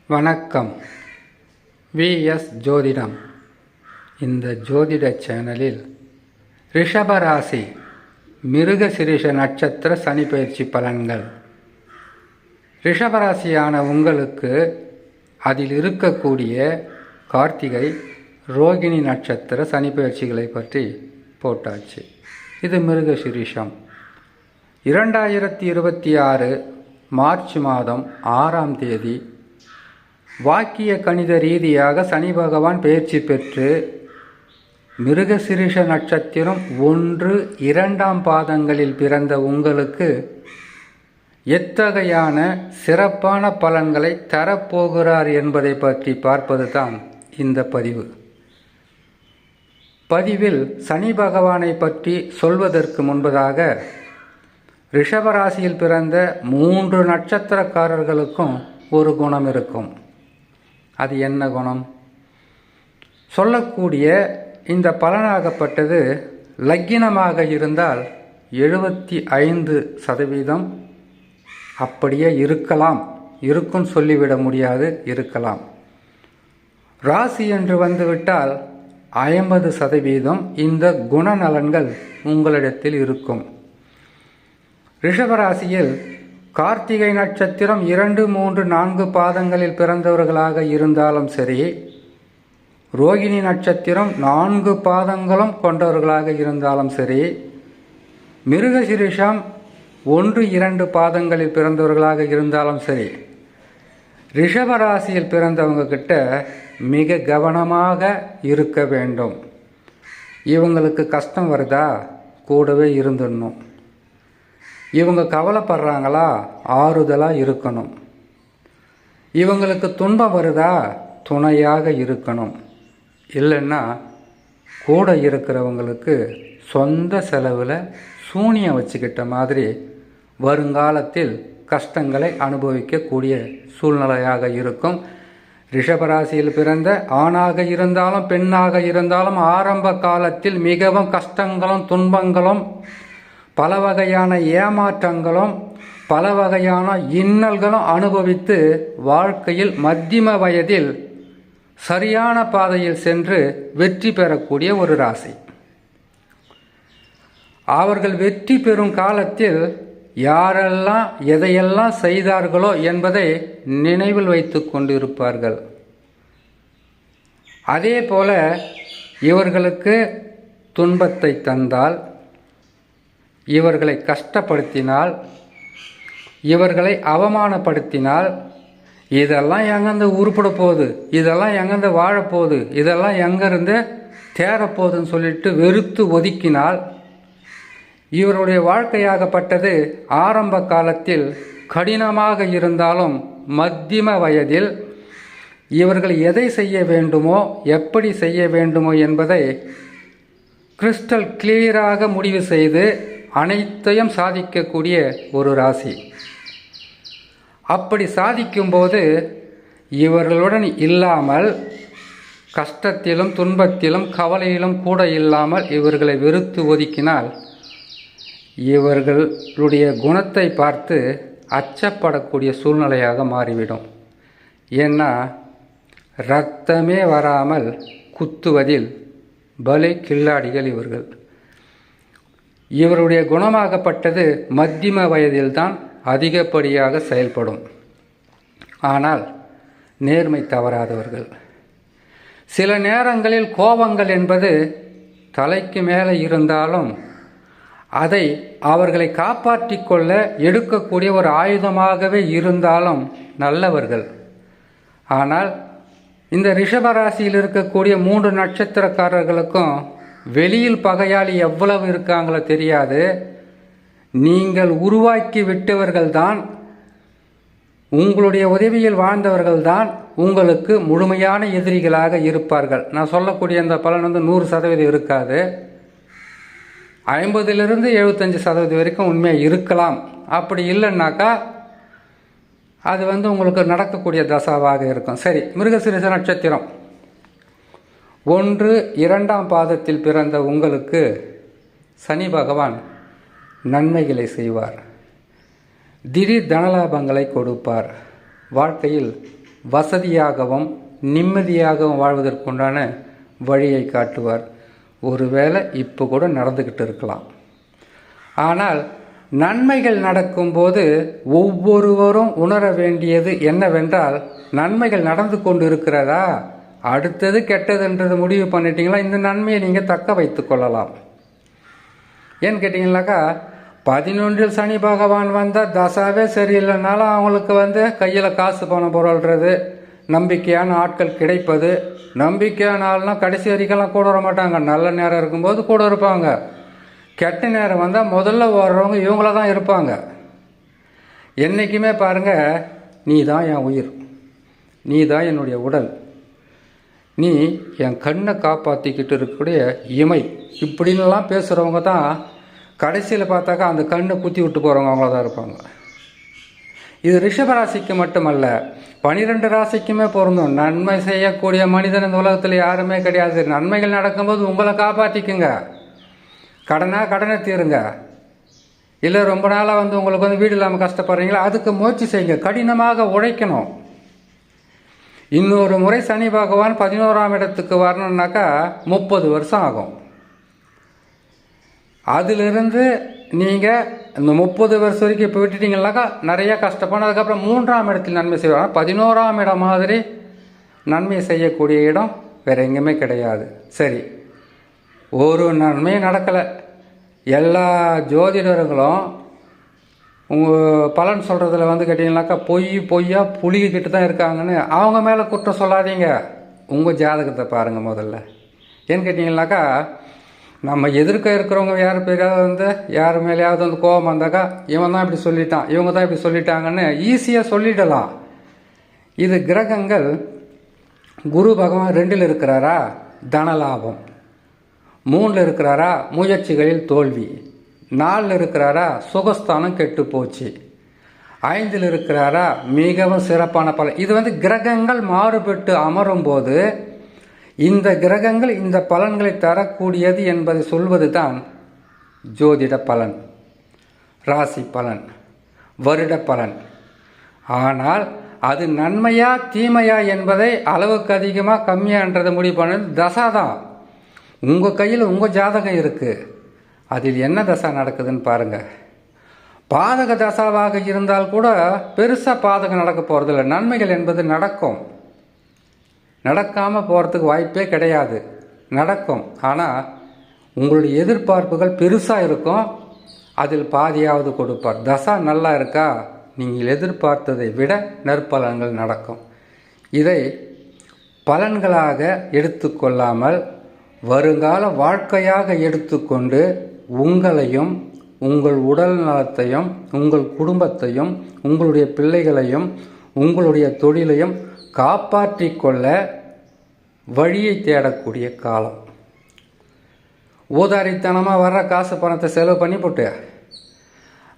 வணக்கம். விஎஸ் ஜோதிடம். இந்த ஜோதிட சேனலில் ரிஷபராசி மிருகசிரீஷ நட்சத்திர சனி பயிற்சி பலன்கள். ரிஷபராசியான உங்களுக்கு அதில் இருக்கக்கூடிய கார்த்திகை, ரோகிணி நட்சத்திர சனி பயிற்சிகளை பற்றி போட்டாச்சு. இது மிருகசிரீஷம். 2026 மார்ச் மாதம் 6ஆம் தேதி வாக்கிய கணித ரீதியாக சனி பகவான் பெயர்ச்சி பெற்று மிருகசிரீஷ நட்சத்திரம் 1, 2ஆம் பாதங்களில் பிறந்த உங்களுக்கு எத்தகையான சிறப்பான பலன்களை தரப்போகிறார் என்பதை பற்றி பார்ப்பது தான் இந்த பதிவு. பதிவில் சனி பகவானை பற்றி சொல்வதற்கு முன்பதாக ரிஷபராசியில் பிறந்த 3 நட்சத்திரக்காரர்களுக்கும் ஒரு குணம் இருக்கும். அது என்ன குணம்? சொல்லக்கூடிய இந்த பலனாகப்பட்டது லக்கினமாக இருந்தால் 75% அப்படியே இருக்கும் சொல்லிவிட முடியாது, இருக்கலாம். ராசி என்று வந்துவிட்டால் 50% இந்த குணநலன்கள் உங்களிடத்தில் இருக்கும். ரிஷபராசியில் கார்த்திகை நட்சத்திரம் 2, 3, 4 பாதங்களில் பிறந்தவர்களாக இருந்தாலும் சரி, ரோகிணி நட்சத்திரம் 4 பாதங்களும் கொண்டவர்களாக இருந்தாலும் சரி, மிருகசிரீஷம் 1, 2 பாதங்களில் பிறந்தவர்களாக இருந்தாலும் சரி, ரிஷபராசியில் பிறந்தவங்க கிட்ட மிக கவனமாக இருக்க வேண்டும். இவங்களுக்கு கஷ்டம் வருதா, கூடவே இருந்துடணும். இவங்க கவலைப்படுறாங்களா, ஆறுதலாக இருக்கணும். இவங்களுக்கு துன்பம் வருதா, துணையாக இருக்கணும். இல்லைன்னா கூட இருக்கிறவங்களுக்கு சொந்த செலவில் சூனியம் வச்சுக்கிட்ட மாதிரி வருங்காலத்தில் கஷ்டங்களை அனுபவிக்கக்கூடிய சூழ்நிலையாக இருக்கும். ரிஷபராசியில் பிறந்த ஆணாக இருந்தாலும் பெண்ணாக இருந்தாலும் ஆரம்ப காலத்தில் மிகவும் கஷ்டங்களும் துன்பங்களும், பல வகையான ஏமாற்றங்களும், பல வகையான இன்னல்களும் அனுபவித்து வாழ்க்கையில் மத்தியம வயதில் சரியான பாதையில் சென்று வெற்றி பெறக்கூடிய ஒரு ராசி. அவர்கள் வெற்றி பெறும் காலத்தில் யாரெல்லாம் எதையெல்லாம் செய்தார்களோ என்பதை நினைவில் வைத்து கொண்டிருப்பார்கள். அதே போல இவர்களுக்கு துன்பத்தை தந்தால், இவர்களை கஷ்டப்படுத்தினால், இவர்களை அவமானப்படுத்தினால், இதெல்லாம் எங்கேருந்து உருப்பட போகுது, இதெல்லாம் எங்கேருந்து வாழப்போகுது, இதெல்லாம் எங்கேருந்து தேரப்போகுதுன்னு சொல்லிட்டு வெறுத்து ஒதுக்கினால், இவருடைய வாழ்க்கையாகப்பட்டது ஆரம்ப காலத்தில் கடினமாக இருந்தாலும் மத்தியம வயதில் இவர்கள் எதை செய்ய வேண்டுமோ, எப்படி செய்ய வேண்டுமோ என்பதை கிறிஸ்டல் கிளியராக முடிவு செய்து அனைத்தையும் சாதிக்கக்கூடிய ஒரு ராசி. அப்படி சாதிக்கும்போது இவர்களுடன் இல்லாமல், கஷ்டத்திலும் துன்பத்திலும் கவலையிலும் கூட இல்லாமல் இவர்களை வெறுத்து ஒதுக்கினால், இவர்களுடைய குணத்தை பார்த்து அச்சப்படக்கூடிய சூழ்நிலையாக மாறிவிடும். ஏன்னா இரத்தமே வராமல் குத்துவதில் பலே கில்லாடிகள் இவர்கள். இவருடைய குணமாகப்பட்டது மத்தியம வயதில்தான் அதிகப்படியாக செயல்படும். ஆனால் நேர்மை தவறாதவர்கள். சில நேரங்களில் கோபங்கள் என்பது தலைக்கு மேலே இருந்தாலும் அதை அவர்களை காப்பாற்றி கொள்ள எடுக்கக்கூடிய ஒரு ஆயுதமாகவே இருந்தாலும் நல்லவர்கள். ஆனால் இந்த ரிஷபராசியில் இருக்கக்கூடிய 3 நட்சத்திரக்காரர்களுக்கும் வெளியில் பகையாளி எவ்வளவு இருக்காங்களோ தெரியாது. நீங்கள் உருவாக்கி விட்டவர்கள்தான், உங்களுடைய உதவியில் வாழ்ந்தவர்கள்தான் உங்களுக்கு முழுமையான எதிரிகளாக இருப்பார்கள். நான் சொல்லக்கூடிய அந்த பலன் 100% இருக்காது. 50லிருந்து 75% வரைக்கும் உண்மையாக இருக்கலாம். அப்படி இல்லைன்னாக்கா அது உங்களுக்கு நடக்கக்கூடிய தசாவாக இருக்கும். சரி, மிருகசிரீஷ நட்சத்திரம் 1, 2ஆம் பாதத்தில் பிறந்த உங்களுக்கு சனி பகவான் நன்மைகளை செய்வார். திடீர் தனலாபங்களை கொடுப்பார். வாழ்க்கையில் வசதியாகவும் நிம்மதியாகவும் வாழ்வதற்குண்டான வழியை காட்டுவார். ஒருவேளை இப்போ கூட நடந்துக்கிட்டு இருக்கலாம். ஆனால் நன்மைகள் நடக்கும்போது ஒவ்வொருவரும் உணர வேண்டியது என்னவென்றால், நன்மைகள் நடந்து கொண்டு இருக்கிறதா, அடுத்தது கெட்டதுன்றது முடிவு பண்ணிட்டீங்களா, இந்த நன்மையை நீங்கள் தக்க வைத்து கொள்ளலாம். ஏன்னு கேட்டிங்கனாக்கா, 11 சனி பகவான் வந்தால் தசாவே சரியில்லைனாலும் அவங்களுக்கு கையில் காசு பணம் பொருள்றது, நம்பிக்கையான ஆட்கள் கிடைப்பது. நம்பிக்கையான ஆள்னால் கடைசி வரைக்கெல்லாம் கூட வர மாட்டாங்க. நல்ல நேரம் இருக்கும்போது கூட இருப்பாங்க. கெட்ட நேரம் வந்தால் முதல்ல வர்றவங்க இவங்கள தான் இருப்பாங்க. என்றைக்குமே பாருங்கள், நீ தான் என் உயிர், நீ தான் என்னுடைய உடல், நீ என் கண்ணை காப்பாற்றிக்கிட்டு இருக்கக்கூடிய இமை, இப்படின்லாம் பேசுகிறவங்க தான் கடைசியில் பார்த்தாக்கா அந்த கண்ணை குத்தி விட்டு போகிறவங்க அவங்கள தான் இருப்பாங்க. இது ரிஷபராசிக்கு மட்டுமல்ல, 12 ராசிக்குமே பொருந்தும். நன்மை செய்யக்கூடிய மனிதன் இந்த உலகத்தில் யாருமே கிடையாது. நன்மைகள் நடக்கும்போது உங்களை காப்பாற்றிக்குங்க. கடனை தீருங்க. இல்லை ரொம்ப நாளாக உங்களுக்கு வீடு இல்லாமல் கஷ்டப்படுறீங்களா, அதுக்கு முயற்சி செய்யுங்க. கடினமாக உழைக்கணும். இன்னொரு முறை சனி பகவான் 11ஆம் இடத்துக்கு வரணுன்னாக்கா 30 வருஷம் ஆகும். அதிலிருந்து நீங்கள் இந்த 30 வருஷம் வரைக்கும் இப்போ விட்டுட்டீங்கன்னாக்கா நிறையா கஷ்டப்படும். அதுக்கப்புறம் 3ஆம் இடத்தில் நன்மை செய்வாங்க. 11ஆம் இடம் மாதிரி நன்மை செய்யக்கூடிய இடம் வேறு எங்கேயுமே கிடையாது. சரி, ஒரு நன்மையும் நடக்கலை. எல்லா ஜோதிடர்களும் உங்கள் பலன் சொல்கிறதுல கேட்டிங்கனாக்கா பொய்யா புளிக்கிட்டு தான் இருக்காங்கன்னு அவங்க மேலே குற்றம் சொல்லாதீங்க. உங்கள் ஜாதகத்தை பாருங்கள் முதல்ல. ஏன்னு கேட்டிங்கனாக்கா, நம்ம எதிர்க்க இருக்கிறவங்க யார் பேராவது யார் மேலேயாவது கோபம் வந்தாக்கா, இவன் தான் இப்படி சொல்லிட்டான், இவங்க தான் இப்படி சொல்லிட்டாங்கன்னு ஈஸியாக சொல்லிடலாம். இது கிரகங்கள். குரு பகவான் 2ல் இருக்கிறாரா, தனலாபம். 3ல் இருக்கிறாரா, முயற்சிகளில் தோல்வி. 4ல் இருக்கிறாரா, சுகஸ்தானம் கெட்டு போச்சு. 5ல் இருக்கிறாரா, மிகவும் சிறப்பான பலன். இது கிரகங்கள் மாறுபட்டு அமரும் போது இந்த கிரகங்கள் இந்த பலன்களை தரக்கூடியது என்பதை சொல்வது தான் ஜோதிட பலன், ராசி பலன், வருட பலன். ஆனால் அது நன்மையா தீமையா என்பதை அளவுக்கு அதிகமாக கம்மியான்றதை முடிவு பண்ணது தசா தான். உங்கள் கையில் உங்கள் ஜாதகம் இருக்குது. அதில் என்ன தசா நடக்குதுன்னு பாருங்கள். பாதக தசாவாக இருந்தால் கூட பெருசாக பாதகம் நடக்க போகிறதில்ல. நன்மைகள் என்பது நடக்கும். நடக்காமல் போகிறதுக்கு வாய்ப்பே கிடையாது. நடக்கும். ஆனால் உங்களுடைய எதிர்பார்ப்புகள் பெருசாக இருக்கும். அதில் பாதியாவது கொடுப்பார். தசா நல்லா இருக்கா, நீங்கள் எதிர்பார்த்ததை விட நற்பலன்கள் நடக்கும். இதை பலன்களாக எடுத்துக்கொள்ளாமல் வருங்கால வாழ்க்கையாக எடுத்துக்கொண்டு உங்களையும் உங்கள் உடல் நலத்தையும் உங்கள் குடும்பத்தையும் உங்களுடைய பிள்ளைகளையும் உங்களுடைய தொழிலையும் காப்பாற்றி கொள்ள வழியை தேடக்கூடிய காலம். ஊதாரித்தனமாக வர்ற காசு பணத்தை செலவு பண்ணி போட்டு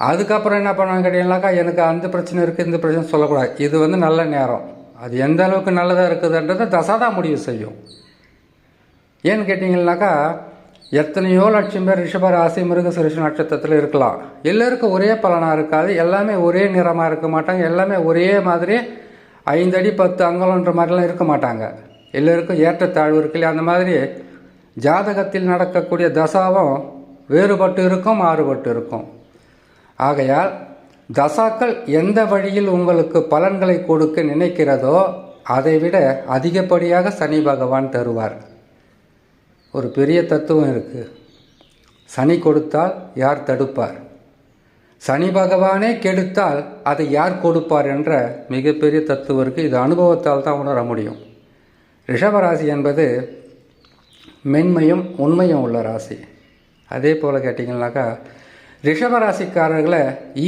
அதுக்கப்புறம் என்ன பண்ணுவாங்க கேட்டீங்கன்னாக்கா, எனக்கு அந்த பிரச்சனை இருக்குது இந்த பிரச்சனை சொல்லக்கூடாது. இது நல்ல நேரம். அது எந்த அளவுக்கு நல்லதாக இருக்குதுன்றதை தசாதான் முடிவு செய்யும். ஏன்னு கேட்டிங்கன்னாக்கா, எத்தனையோ லட்சம் பேர் ரிஷபராசி மிருகசீரிஷ நட்சத்திரத்தில் இருக்கலாம். எல்லோருக்கும் ஒரே பலனாக இருக்காது. எல்லாமே ஒரே நிறமாக இருக்க மாட்டாங்க. எல்லாமே ஒரே மாதிரி 5 அடி 10 அங்கலன்ற மாதிரிலாம் இருக்க மாட்டாங்க. எல்லோருக்கும் ஏற்றத்தாழ்வு இருக்குல்லையா, அந்த மாதிரி ஜாதகத்தில் நடக்கக்கூடிய தசாவும் வேறுபட்டு இருக்கும், மாறுபட்டு இருக்கும். ஆகையால் தசாக்கள் எந்த வழியில் உங்களுக்கு பலன்களை கொடுக்க நினைக்கிறதோ அதைவிட அதிகப்படியாக சனி பகவான் தருவார். ஒரு பெரிய தத்துவம் இருக்குது. சனி கொடுத்தால் யார் தடுப்பார், சனி பகவானே கெடுத்தால் அதை யார் கொடுப்பார் என்ற மிகப்பெரிய தத்துவம் இருக்குது. இது அனுபவத்தால் தான் உணர முடியும். ரிஷபராசி என்பது மென்மையும் உண்மையும் உள்ள ராசி. அதே போல் கேட்டிங்கன்னாக்கா, ரிஷபராசிக்காரர்களை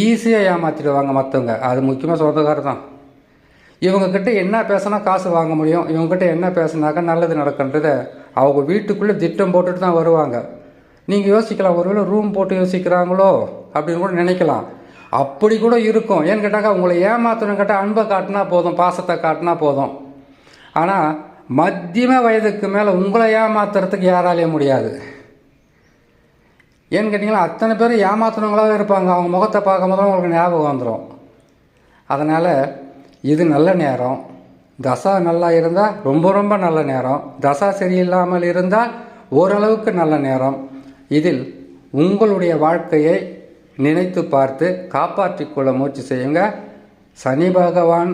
ஈஸியாக ஏமாற்றிடுவாங்க மற்றவங்க. அது முக்கியமாக சொந்தக்காரர் தான். இவங்கக்கிட்ட என்ன பேசினா காசு வாங்க முடியும், இவங்ககிட்ட என்ன பேசுனாக்கா நல்லது நடக்கின்றதை அவங்க வீட்டுக்குள்ளே திட்டம் போட்டுட்டு தான் வருவாங்க. நீங்கள் யோசிக்கலாம், ஒருவேளை ரூம் போட்டு யோசிக்கிறாங்களோ அப்படின்னு கூட நினைக்கலாம். அப்படி கூட இருக்கும். ஏன்னு கேட்டாக்கா, உங்களை ஏமாற்றணும் கேட்டால் அன்பை காட்டினா போதும், பாசத்தை காட்டினா போதும். ஆனால் மத்தியம வயதுக்கு மேலே உங்களை ஏமாத்துறதுக்கு யாராலேயும் முடியாது. ஏன்னு கேட்டிங்கன்னா, அத்தனை பேர் ஏமாத்துனவங்களாக இருப்பாங்க. அவங்க முகத்தை பார்க்கும் போது உங்களுக்கு ஞாபகம் வந்துடும். அதனால் இது நல்ல நேரம். தசா நல்லா இருந்தால் ரொம்ப ரொம்ப நல்ல நேரம், தசா சரியில்லாமல் இருந்தால் ஓரளவுக்கு நல்ல நேரம். இதில் உங்களுடைய வாழ்க்கையை நினைத்து பார்த்து காப்பாற்றிக்கொள்ள முயற்சி செய்யுங்க. சனி பகவான்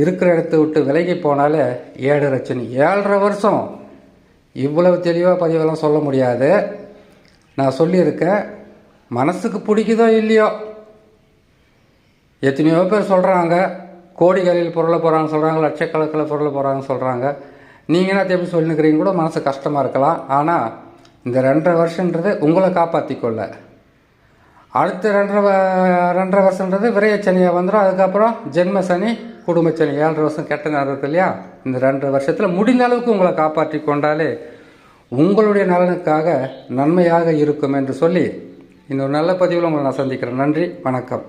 இருக்கிற இடத்த விட்டு விலகி போனாலே 7.5 சனி, 7.5 வருஷம். இவ்வளவு தெளிவாக பதிவெல்லாம் சொல்ல முடியாது. நான் சொல்லியிருக்கேன், மனசுக்கு பிடிக்குதோ இல்லையோ, எத்தனையோ பேர் சொல்கிறாங்க கோடிகளில் பொருளை போகிறாங்க சொல்கிறாங்க, லட்சக்கணக்கில் பொருளை போகிறாங்கன்னு சொல்கிறாங்க. நீங்கள் என்ன எப்படி சொல்லினுக்கிறீங்க கூட மனசு கஷ்டமாக இருக்கலாம். ஆனால் இந்த 2.5 வருஷன்றது உங்களை காப்பாற்றிக்கொள்ள. அடுத்த 2.5 வருஷன்றது விரைய சனியாக வந்துடும். அதுக்கப்புறம் ஜென்ம சனி, குடும்ப சனி, 7.5 வருஷம் கெட்ட நேரம் இருக்கு இல்லையா? இந்த 2.5 வருஷத்தில் முடிந்த அளவுக்கு உங்களை காப்பாற்றி கொண்டாலே உங்களுடைய நலனுக்காக நன்மையாக இருக்கும் என்று சொல்லி இன்னொரு நல்ல பதிவில் உங்களை நான் சந்திக்கிறேன். நன்றி, வணக்கம்.